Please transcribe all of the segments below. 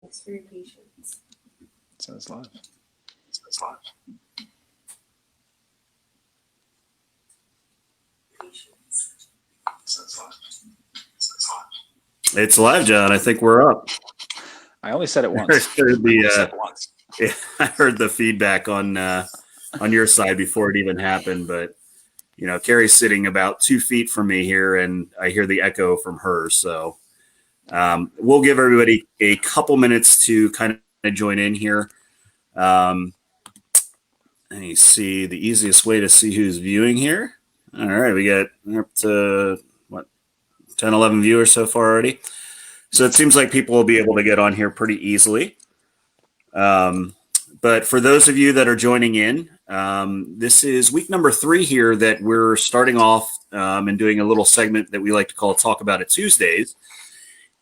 Thanks for your patience. It says live. It's live, John. I think we're up. I only said it once. Yeah, I heard the feedback on your side before it even happened, but Carrie's sitting about 2 feet from me here, and I hear the echo from her. So we'll give everybody a couple minutes to kind of join in here. And you see the easiest way to see who's viewing here. All right, we're up to 10, 11 viewers so far already. So it seems like people will be able to get on here pretty easily. But for those of you that are joining in, this is week number 3 here that we're starting off and doing a little segment that we like to call Talk About It Tuesdays.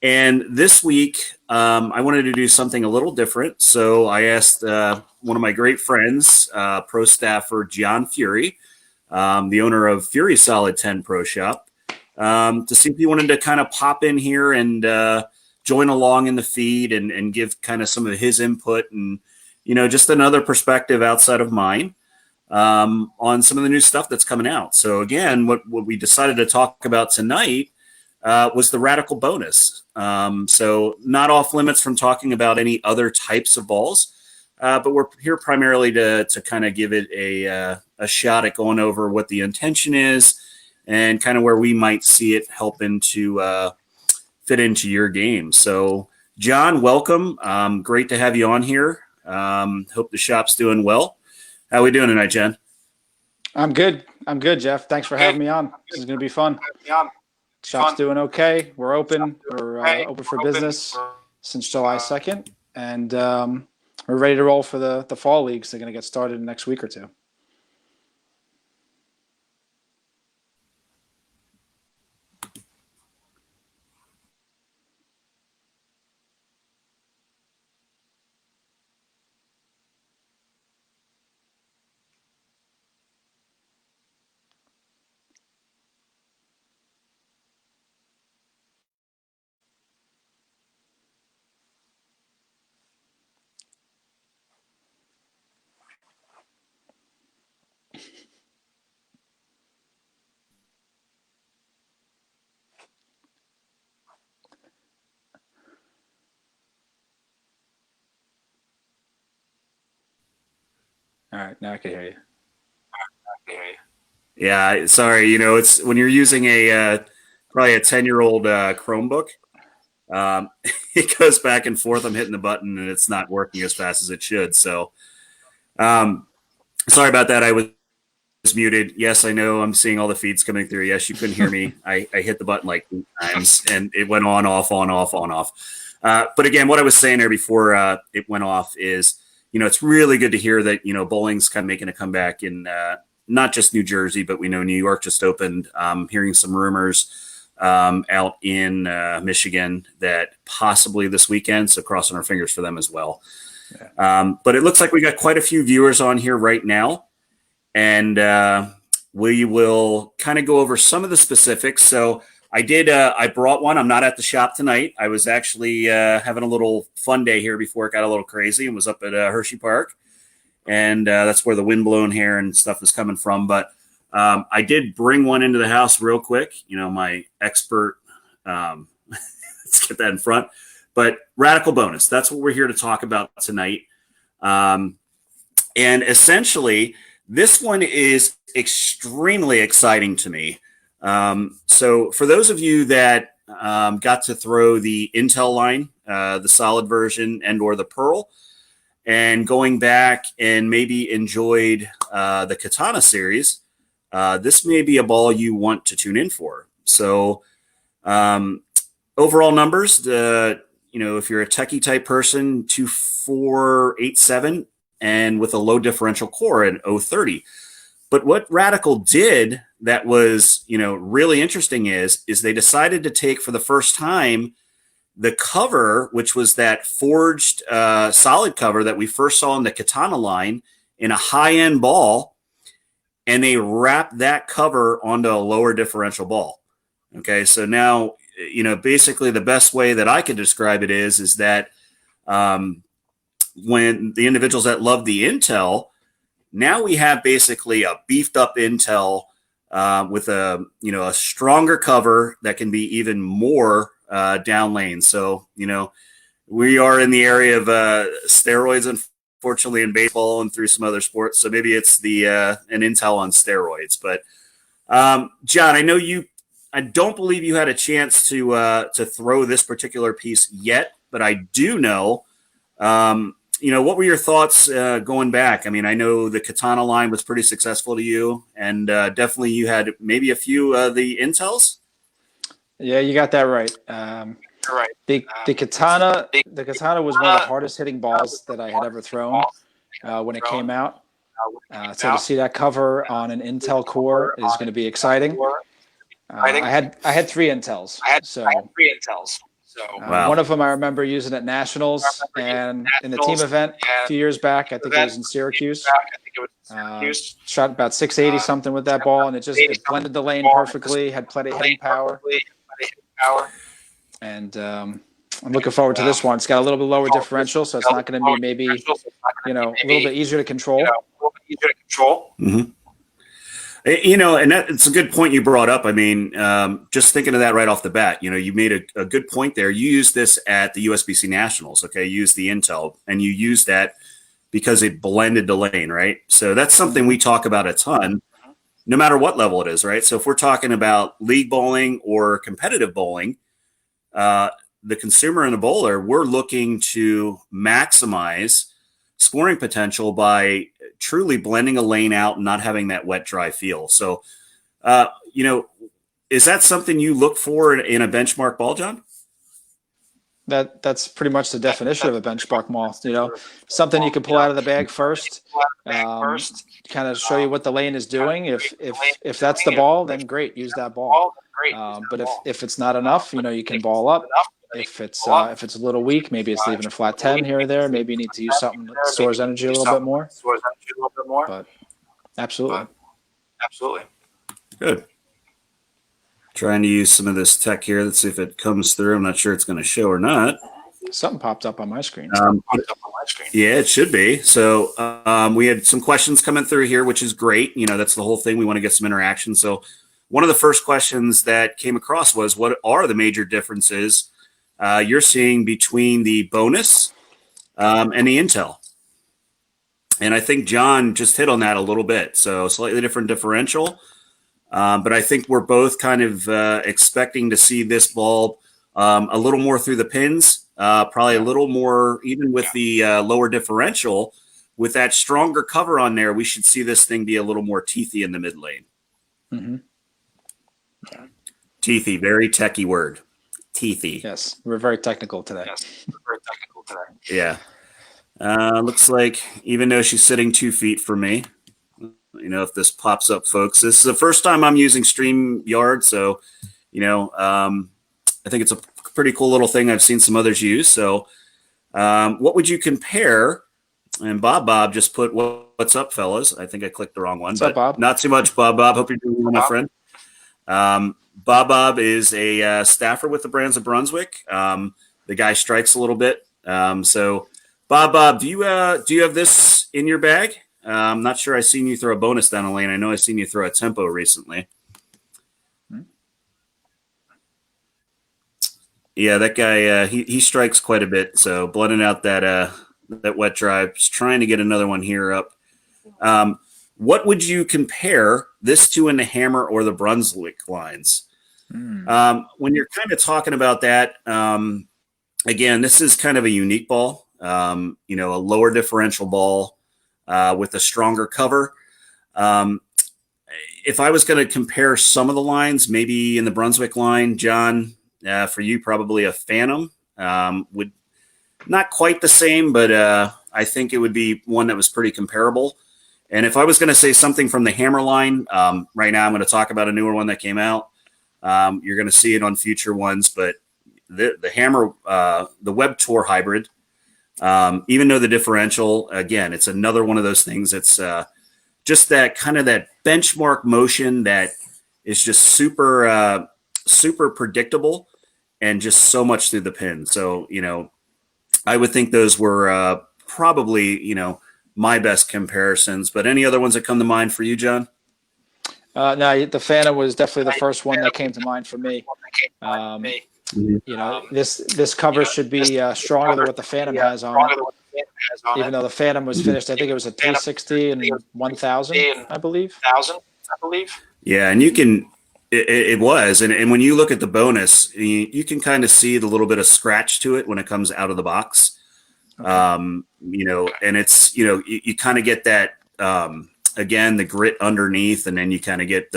And this week, I wanted to do something a little different. So I asked one of my great friends, Pro Staffer John Furey, the owner of Furey Solid 10 Pro Shop, to see if he wanted to kind of pop in here and join along in the feed and give kind of some of his input and, just another perspective outside of mine on some of the new stuff that's coming out. So again, what we decided to talk about tonight was the radical bonus. So not off limits from talking about any other types of balls, but we're here primarily to kind of give it a shot at going over what the intention is and kind of where we might see it helping to fit into your game. So John, welcome. Great to have you on here. Hope the shop's doing well. How are we doing tonight, Jen? I'm good, Jeff. Thanks for having me on. This is going to be fun. Shop's doing okay. We're open. We're open for business since July 2nd. And we're ready to roll for the fall leagues. They're going to get started in the next week or two. All right, now I can hear you. Yeah, sorry. It's when you're using probably a 10-year-old Chromebook. It goes back and forth. I'm hitting the button and it's not working as fast as it should. So, sorry about that. I was muted. Yes, I know. I'm seeing all the feeds coming through. Yes, you couldn't hear me. I hit the button like 8 times and it went on, off, on, off, on, off. But again, what I was saying there before it went off is, it's really good to hear that, bowling's kind of making a comeback in not just New Jersey, but we know New York just opened. Hearing some rumors out in Michigan that possibly this weekend, so crossing our fingers for them as well. Yeah. But it looks like we got quite a few viewers on here right now, and we will kind of go over some of the specifics. So I brought one. I'm not at the shop tonight. I was actually having a little fun day here before it got a little crazy and was up at Hershey Park. And that's where the windblown hair and stuff is coming from. But I did bring one into the house real quick. My expert, let's get that in front. But radical bonus, that's what we're here to talk about tonight. And essentially, this one is extremely exciting to me. So for those of you that got to throw the Intel line, the solid version and or the Pearl, and going back and maybe enjoyed the Katana series, this may be a ball you want to tune in for. So overall numbers, if you're a techie type person, 2487 and with a low differential core at 030. But what Radical did that was, really interesting is they decided to take for the first time the cover, which was that forged solid cover that we first saw in the Katana line in a high-end ball, and they wrapped that cover onto a lower differential ball. Okay, so now, basically the best way that I could describe it is that when the individuals that love the Intel, now we have basically a beefed up Intel with a stronger cover that can be even more down lane. So, we are in the area of steroids, unfortunately, in baseball and through some other sports. So maybe it's an Intel on steroids. But John, I don't believe you had a chance to throw this particular piece yet, but I do know. What were your thoughts going back? I mean, I know the Katana line was pretty successful to you, and definitely you had maybe a few of the Intels. Yeah, you got that right. The Katana was one of the hardest hitting balls that I had ever thrown when it came out. So to see that cover on an Intel core is going to be exciting. I had 3 Intels. So Wow. One of them I remember using at Nationals and in the team event a few years back. I think it was in Syracuse. Shot about 680 something with that ball, and it blended the lane perfectly. Had plenty of hitting power. And I'm looking forward to this one. It's got a little bit lower differential, so it's not going to be maybe a little bit easier to control. Mm-hmm. And it's a good point you brought up. I mean, just thinking of that right off the bat, you made a good point there. You used this at the USBC Nationals, okay? You used the Intel, and you used that because it blended the lane, right? So that's something we talk about a ton, no matter what level it is, right? So if we're talking about league bowling or competitive bowling, the consumer and the bowler, we're looking to maximize scoring potential by truly blending a lane out and not having that wet, dry feel. So, is that something you look for in a benchmark ball, John? That's pretty much the definition of a benchmark ball. Something you can pull out of the bag first, kind of show you what the lane is doing. If that's the ball, then great, use that ball. But if it's not enough, you can ball up. If it's a little weak, maybe it's leaving a flat 10 here or there. Maybe you need to use something that stores energy a little bit more. But absolutely. Good. Trying to use some of this tech here. Let's see if it comes through. I'm not sure it's going to show or not. Something popped up on my screen. Yeah, it should be. So we had some questions coming through here, which is great. That's the whole thing. We want to get some interaction. So one of the first questions that came across was, what are the major differences you're seeing between the bonus and the Intel? And I think John just hit on that a little bit. So slightly different differential. But I think we're both kind of expecting to see this ball a little more through the pins, probably a little more, even with the lower differential. With that stronger cover on there, we should see this thing be a little more teethy in the mid lane. Mm-hmm. Teethy, very techie word. Teethy. Yes, we're very technical today. Yeah. Looks like even though she's sitting 2 feet from me, if this pops up, folks, this is the first time I'm using StreamYard. So, I think it's a pretty cool little thing I've seen some others use. So what would you compare? And Bob just put, what's up, fellas? I think I clicked the wrong one. What's but up, Bob? Not too much, Bob. Hope you're doing well, my friend. Bob is a staffer with the Brands of Brunswick. The guy strikes a little bit. So, Bob, do you have this in your bag? I'm not sure I've seen you throw a bonus down a lane. I know I've seen you throw a tempo recently. Yeah, that guy, he strikes quite a bit. So blending out that wet drive, just trying to get another one here up. What would you compare this to in the Hammer or the Brunswick lines? When you're kind of talking about that, again, this is kind of a unique ball, a lower differential ball with a stronger cover. If I was going to compare some of the lines, maybe in the Brunswick line, John, for you, probably a Phantom would not quite the same, but I think it would be one that was pretty comparable. And if I was going to say something from the Hammer line, right now I'm going to talk about a newer one that came out. You're going to see it on future ones, but the Hammer, the Web Tour hybrid, even though the differential, again, it's another one of those things. It's just that kind of that benchmark motion that is just super predictable and just so much through the pin. So, I would think those were probably, my best comparisons. But any other ones that come to mind for you, John? No, the Phantom was definitely the first one that came to mind for me. This cover should be stronger than what the Phantom has on it. Even though the Phantom was finished, I think it was a 360 and 1000, I believe. Yeah, and you can. It was, and when you look at the bonus, you can kind of see the little bit of scratch to it when it comes out of the box. Okay. And it's you kind of get that again, the grit underneath, and then you kind of get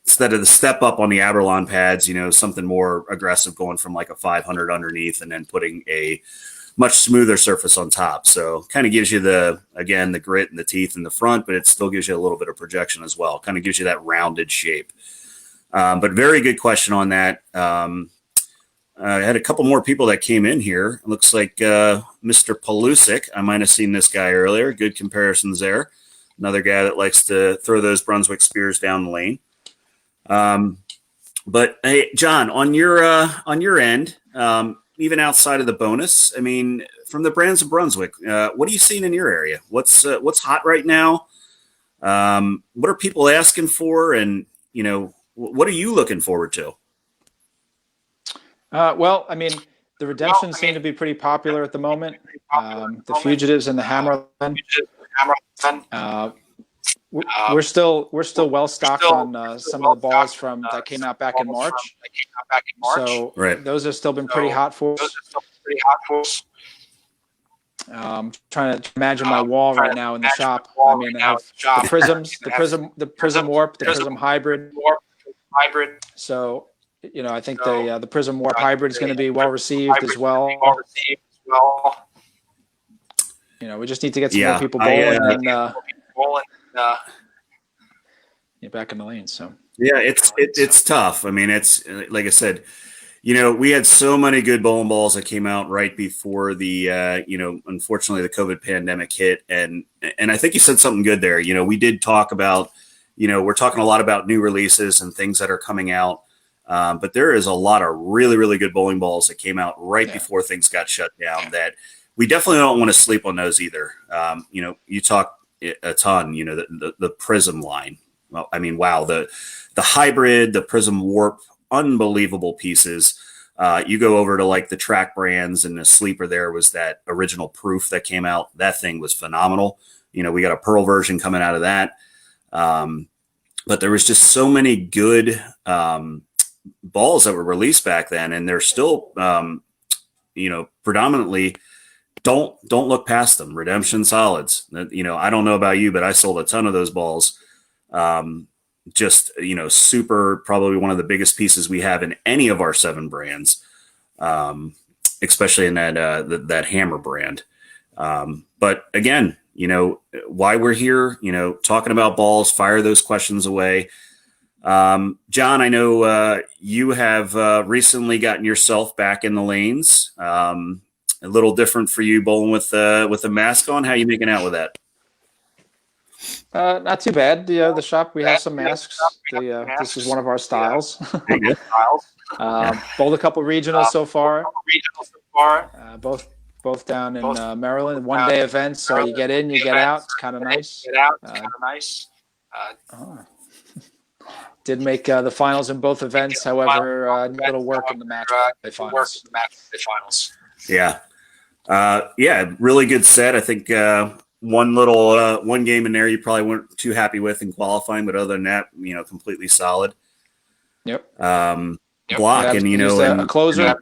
instead of the step up on the Aberlon pads, something more aggressive, going from like a 500 underneath and then putting a much smoother surface on top. So kind of gives you the grit and the teeth in the front, but it still gives you a little bit of projection as well. Kind of gives you that rounded shape. But very good question on that. I had a couple more people that came in here. It looks like Mr. Pelusic. I might have seen this guy earlier. Good comparisons there. Another guy that likes to throw those Brunswick spears down the lane. But hey, John, on your end, even outside of the bonus, I mean, from the brands of Brunswick, what are you seeing in your area? What's hot right now? What are people asking for? And, what are you looking forward to? Well, I mean, the Redemptions seem to be pretty popular at the moment. The Fugitives and the Hammerland. We're still well stocked on some of the balls that came out back in March. So right. Those have still been pretty hot for us. Trying to imagine my wall right now in the shop. I mean, I have the prisms, the prism warp, the prism hybrid. So, I think the prism warp hybrid is going to be well received as well. We just need to get some more people bowling and get back in the lane. So yeah, it's tough. I mean, it's like I said, we had so many good bowling balls that came out right before the unfortunately the COVID pandemic hit, and I think you said something good there. We did talk about, we're talking a lot about new releases and things that are coming out. But there is a lot of really, really good bowling balls that came out right before things got shut down that we definitely don't want to sleep on those either. You talk a ton, the Prism line. Well, I mean, wow, the hybrid, the Prism Warp, unbelievable pieces. You go over to like the Track brands, and the sleeper there was that original Proof that came out. That thing was phenomenal. We got a Pearl version coming out of that. But there was just so many good balls that were released back then, and they're still predominantly don't look past them. Redemption solids. I don't know about you, but I sold a ton of those balls. Just super, probably one of the biggest pieces we have in any of our 7 brands, especially in that Hammer brand. But again, why we're here, talking about balls, fire those questions away. John, I know you have recently gotten yourself back in the lanes. A little different for you bowling with a mask on. How are you making out with that? Not too bad. The shop, we have some masks. This is one of our styles. Bowled a couple regionals so far. Both down in Maryland. 1-day events, so you get in, you get out. It's kind of nice. Did make the finals in both events. However, a little work in the match finals. Yeah. Really good set. I think one game in there you probably weren't too happy with in qualifying, but other than that, completely solid. Yep. Block and a closer.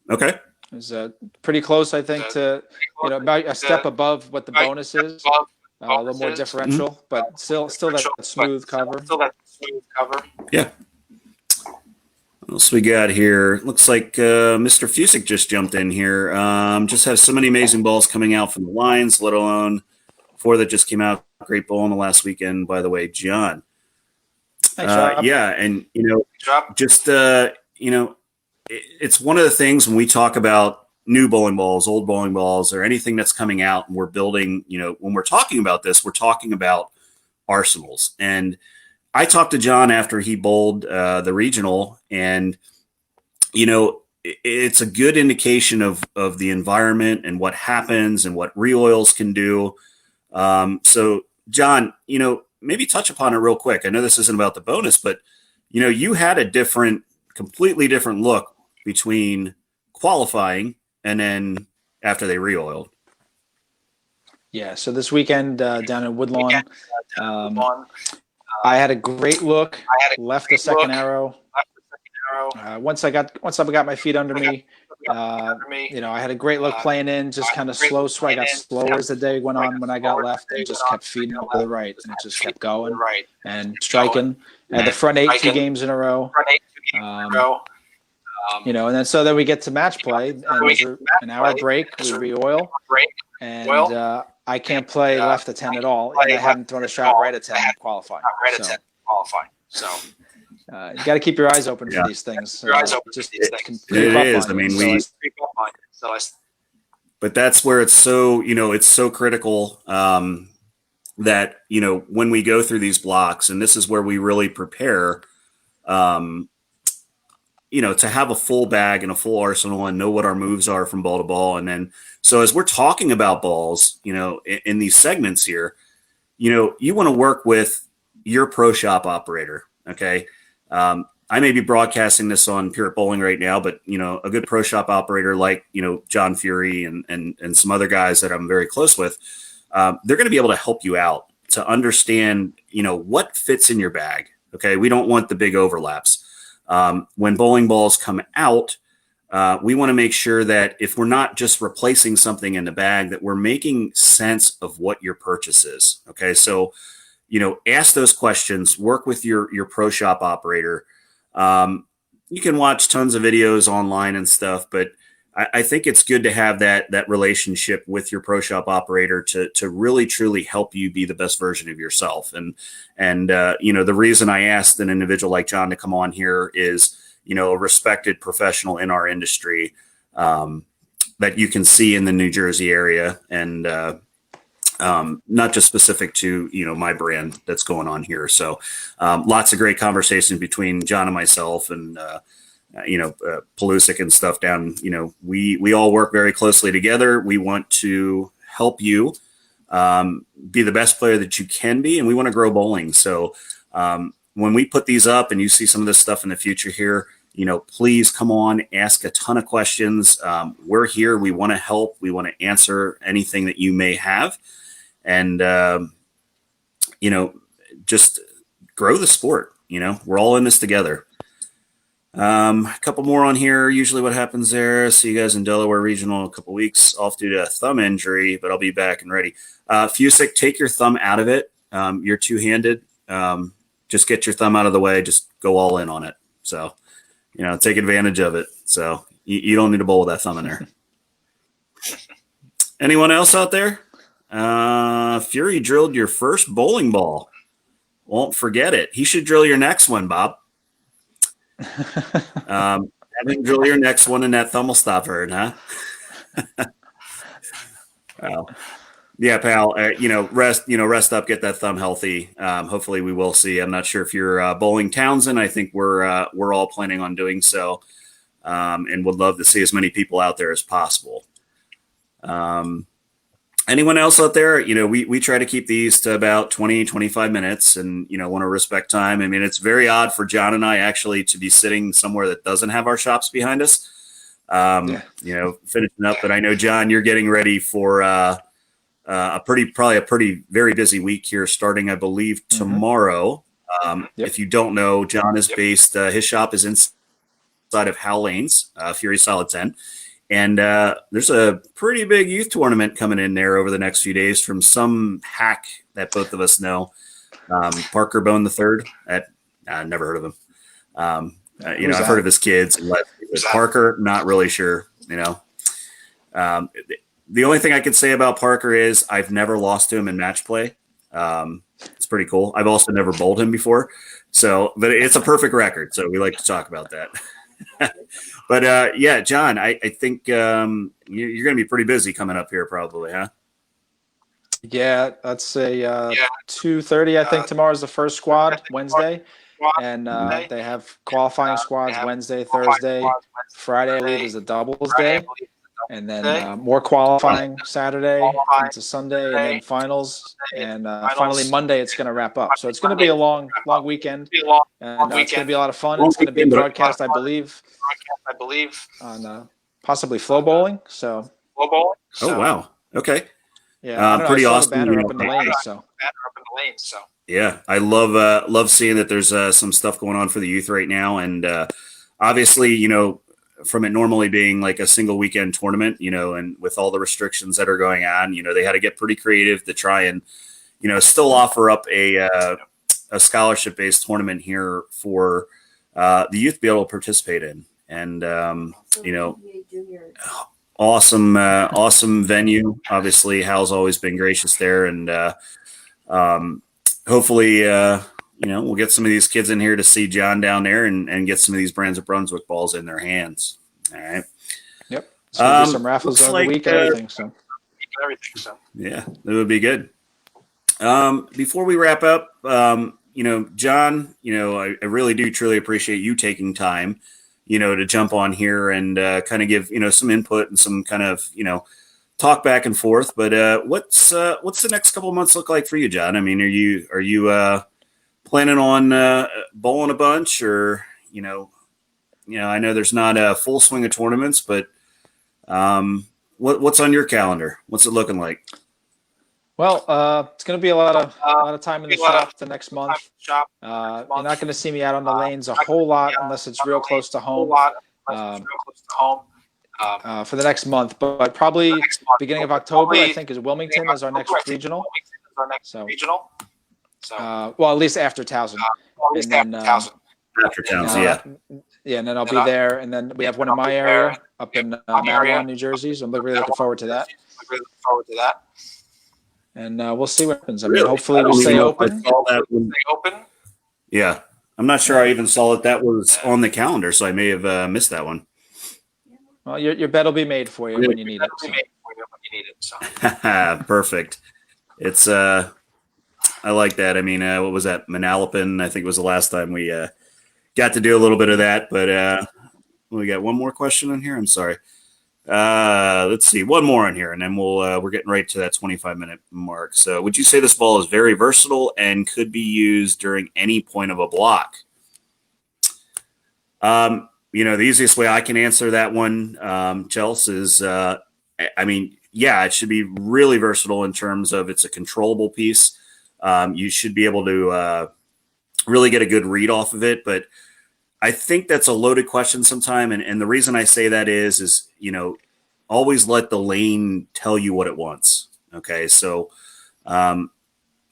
Okay. It was pretty close, I think, to about a step above what the bonus is. A little more differential, but still that smooth cover. Yeah. What else we got here? Looks like Mr. Fusick just jumped in here. Just have so many amazing balls coming out from the lines, let alone 4 that just came out. Great ball in the last weekend, by the way, John. Yeah, and just it's one of the things when we talk about new bowling balls, old bowling balls, or anything that's coming out, and we're building. When we're talking about this, we're talking about arsenals. And I talked to John after he bowled the regional, and it's a good indication of the environment and what happens and what re-oils can do. So John, maybe touch upon it real quick. I know this isn't about the bonus, but you had a completely different look between qualifying and then after they re-oiled. Yeah. So this weekend down in Woodlawn, I had a great look. Left the second arrow. Once I got my feet under me, I had a great look playing in, just kind of slow. So I got slower as the day went on when I got left, and just kept feeding to the right, and it just kept going and striking. I had the front 8 2 games in a row. And then we get to match play, and there's an hour break. We re-oil, and I can't play left at 10 at all, and I haven't thrown a shot right at 10 qualifying. So you got to keep your eyes open for these things. It is. I mean, but that's where it's so, it's so critical that, when we go through these blocks, and this is where we really prepare, to have a full bag and a full arsenal and know what our moves are from ball to ball. And then, so as we're talking about balls, in these segments here, you want to work with your pro shop operator. Okay. I may be broadcasting this on Pure Bowling right now, but a good pro shop operator like John Furey and some other guys that I'm very close with, they're going to be able to help you out to understand what fits in your bag. Okay, we don't want the big overlaps. When bowling balls come out, we want to make sure that if we're not just replacing something in the bag, that we're making sense of what your purchase is. Okay, so ask those questions. Work with your pro shop operator. You can watch tons of videos online and stuff, but I think it's good to have that relationship with your pro shop operator to really truly help you be the best version of yourself. And the reason I asked an individual like John to come on here is a respected professional in our industry that you can see in the New Jersey area, and not just specific to my brand that's going on here. So lots of great conversations between John and myself, and Pelusic and stuff down. We all work very closely together. We want to help you be the best player that you can be, and we want to grow bowling. So when we put these up and you see some of this stuff in the future here, please come on, ask a ton of questions. We're here. We want to help. We want to answer anything that you may have. And, just grow the sport. We're all in this together. A couple more on here. Usually what happens there. See you guys in Delaware Regional in a couple weeks, off due to a thumb injury, but I'll be back and ready. Fusick, take your thumb out of it. You're two-handed. Just get your thumb out of the way. Just go all in on it. So, take advantage of it. So you don't need to bowl with that thumb in there. Anyone else out there? Furey drilled your first bowling ball. Won't forget it. He should drill your next one, Bob. Have him drill your next one, and that thumb will stop hurting, huh? Well, yeah, pal. Rest up, get that thumb healthy. Hopefully, we will see. I'm not sure if you're bowling Townsend. I think we're all planning on doing so, and would love to see as many people out there as possible. Anyone else out there? We try to keep these to about 20, 25 minutes, and, want to respect time. I mean, it's very odd for John and I actually to be sitting somewhere that doesn't have our shops behind us, finishing up. But I know, John, you're getting ready for probably a pretty very busy week here, starting, I believe, tomorrow. If you don't know, John is based, his shop is inside of Hal Lanes, Furey Solid 10. And there's a pretty big youth tournament coming in there over the next few days from some hack that both of us know, Parker Bone III. I've never heard of him. I've heard of his kids. Parker, not really sure. The only thing I could say about Parker is I've never lost to him in match play. It's pretty cool. I've also never bowled him before. But it's a perfect record. So we like to talk about that. But John, I think you're going to be pretty busy coming up here, probably, huh? Yeah, let's say 2:30. I think tomorrow's the first squad, Wednesday, and they have qualifying squads Wednesday, Thursday, Friday. I believe is a doubles day, and then more qualifying Saturday into Sunday, and then finals, and finally Monday it's going to wrap up. So it's going to be a long weekend, and it's going to be a lot of fun. It's going to be broadcast, I believe, on possibly Flow Bowling. So. Oh wow! Okay. Yeah, I don't know, pretty I saw awesome. the banner up in the lane, so. Yeah, I love seeing that there's some stuff going on for the youth right now, and obviously, from it normally being like a single weekend tournament, and with all the restrictions that are going on, they had to get pretty creative to try and, still offer up a scholarship based tournament here for the youth to be able to participate in, and awesome venue. Obviously, Hal's always been gracious there, and hopefully, we'll get some of these kids in here to see John down there and get some of these Brands of Brunswick balls in their hands. All right. Yep. So there'll be some raffles over the week and everything. So. Yeah, that would be good. Before we wrap up, John, I really do truly appreciate you taking time, to jump on here and kind of give, some input and some kind of, talk back and forth. But what's the next couple of months look like for you, John? I mean, are you planning on bowling a bunch, or I know there's not a full swing of tournaments, but what's on your calendar? What's it looking like? Well, it's going to be a lot of time in the shop the next month. You're not going to see me out on the lanes a whole lot unless it's real close to home. For the next month, but probably beginning of October, I think, is Wilmington as our next regional. So, well, at least after Towson, and then After Towson, yeah. Yeah, and then I'll be there, and then we have one in my area up in Matawan, New Jersey. So I'm really looking forward to that. And we'll see what happens. I mean, hopefully we'll stay open. Yeah, I'm not sure I even saw that was on the calendar, so I may have missed that one. Well, your bet will be made for you when you need it. So. Perfect. It's I like that. I mean, what was that? Manalapan, I think was the last time we got to do a little bit of that. But we got one more question in here. I'm sorry. Let's see, one more in here, and then we're getting right to that 25-minute mark. So, would you say this ball is very versatile and could be used during any point of a block? The easiest way I can answer that one, Chelsea, is, it should be really versatile in terms of it's a controllable piece. You should be able to really get a good read off of it. But I think that's a loaded question sometime. And the reason I say that is, always let the lane tell you what it wants. Okay. So,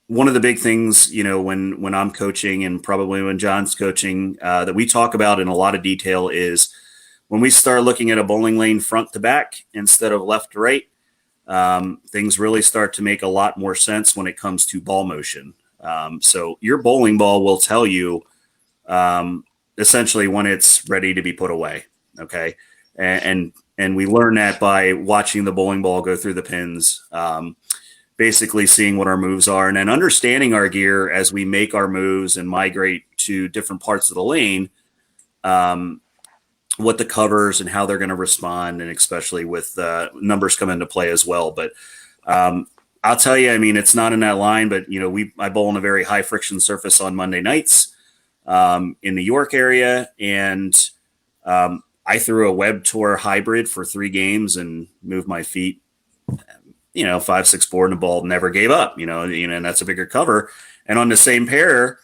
one of the big things, when I'm coaching and probably when John's coaching, that we talk about in a lot of detail is when we start looking at a bowling lane front to back instead of left to right, things really start to make a lot more sense when it comes to ball motion. So your bowling ball will tell you essentially when it's ready to be put away. Okay. And we learn that by watching the bowling ball go through the pins, basically seeing what our moves are, and then understanding our gear as we make our moves and migrate to different parts of the lane, what the covers and how they're going to respond, and especially with numbers come into play as well. But I'll tell you, I mean, it's not in that line, but I bowl on a very high friction surface on Monday nights in the York area, and I threw a Web Tour hybrid for 3 games and moved my feet 5-6 board, and the ball never gave up, and that's a bigger cover. And on the same pair,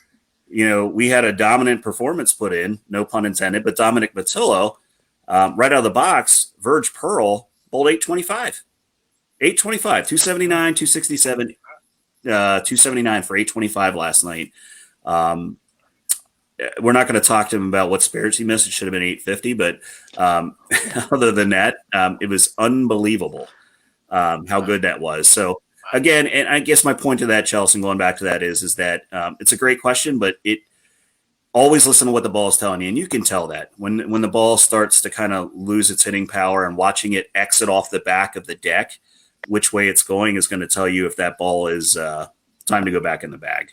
we had a dominant performance put in, no pun intended, but Dominic Matillo, right out of the box, Verge Pearl bowled 825, 279, 267, 279 for 825 last night. We're not going to talk to him about what spirits he missed. It should have been 850, but other than that, it was unbelievable. How good that was. So again, and I guess my point to that, Chelsea, and going back to that is that it's a great question, but it always listen to what the ball is telling you. And you can tell that when the ball starts to kind of lose its hitting power and watching it exit off the back of the deck, which way it's going is going to tell you if that ball is time to go back in the bag.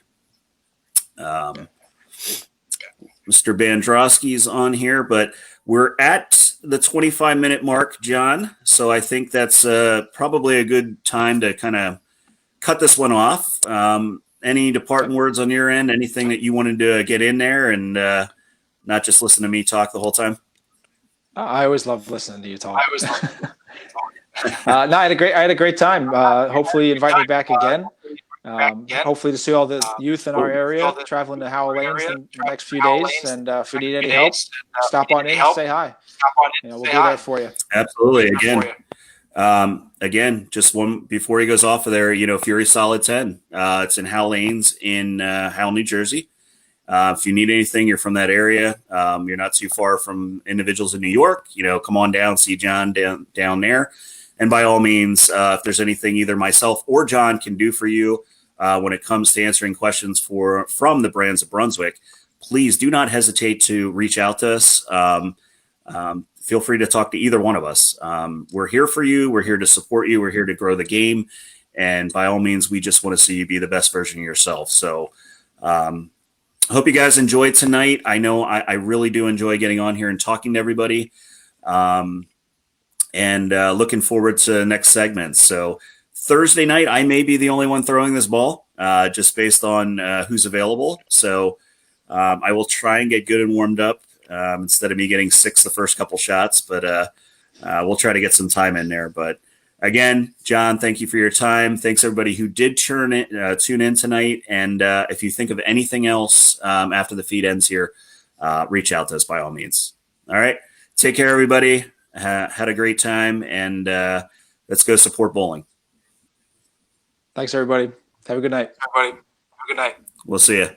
Mr. Bandrowski's on here, but we're at the 25-minute mark, John. So I think that's probably a good time to kind of cut this one off. Any departing words on your end? Anything that you wanted to get in there and not just listen to me talk the whole time? I always love listening to you talk. No, I had a great time. Hopefully, invite me back again. Hopefully, to see all the youth in our area traveling to Howell Lanes in the next few days. And if you need any help, stop on in, say hi. We'll be there for you. Absolutely. Again, just one before he goes off of there. Fury Solid 10. It's in Howell Lanes in Howell, New Jersey. If you need anything, you're from that area. You're not too far from individuals in New York. Come on down, see John down there. And by all means, if there's anything either myself or John can do for you when it comes to answering questions from the Brands of Brunswick, please do not hesitate to reach out to us. Feel free to talk to either one of us. We're here for you. We're here to support you. We're here to grow the game. And by all means, we just want to see you be the best version of yourself. So I hope you guys enjoyed tonight. I know I really do enjoy getting on here and talking to everybody. And looking forward to the next segment. So Thursday night, I may be the only one throwing this ball, just based on who's available. So I will try and get good and warmed up instead of me getting 6 the first couple shots. But we'll try to get some time in there. But again, John, thank you for your time. Thanks everybody who did tune in tonight. And if you think of anything else after the feed ends here, reach out to us by all means. All right. Take care, everybody. Had a great time, and let's go support bowling. Thanks, everybody. Have a good night. We'll see you.